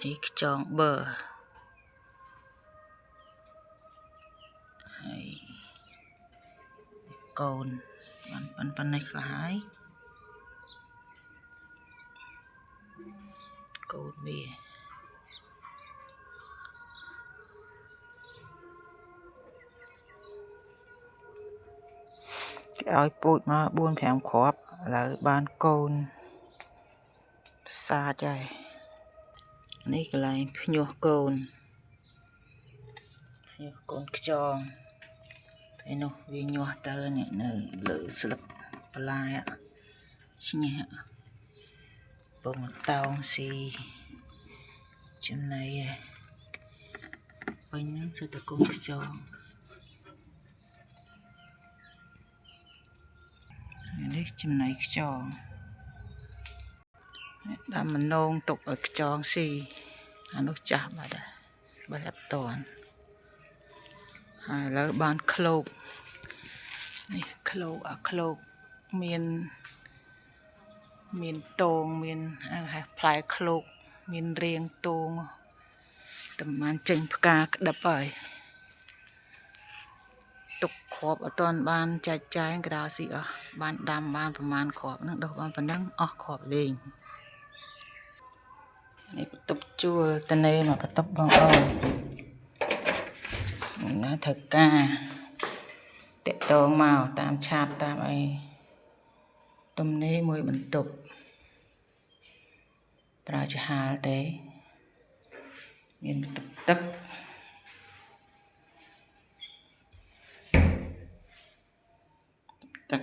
នេះខ្យងបឺហើយកូនបានប៉ុណ្ណេះខ្លះហើយកូនវាគេឲ្យពូជមក4-5គ្រាប់ឥឡូវបានកូនផ្សាចហើយនេះកន្លែងភ្ញាស់កូនខ្យងឯនោះវាញាស់ទៅនេះនៅលើស្លឹកបន្លែឈ្នះបងតោងស៊ីចំណៃពេញហ្នឹងគឺតកូនខ្យងនេះចំណៃខ្យងដាក់ម្នងទុកឲ្យខ្យងស៊ីអានោះចាស់បាត់ហើយបើអត់តន់ហើយឥឡូវបានឃ្លោកនេះឃ្លោកមានតងមានផ្លែឃ្លោកមានរាងតងតែបានចេញផ្កាក្តឹបហើយទុកគ្រាប់អត់ទាន់បានចែកចាយក្តៅស៊ីអស់បានដាំបានប្រហែលគ្រាប់នឹងដុះបានប៉ុណ្ណឹងអស់គ្រាប់លេងនេះបន្ទប់ជួលតនេមកបន្ទប់បងអូនណាត្រូវការតាក់តងមកតាមឆាតតាមអីទំនេរមួយបន្ទប់ប្រើចាហាលទេមានបន្ទប់ទឹក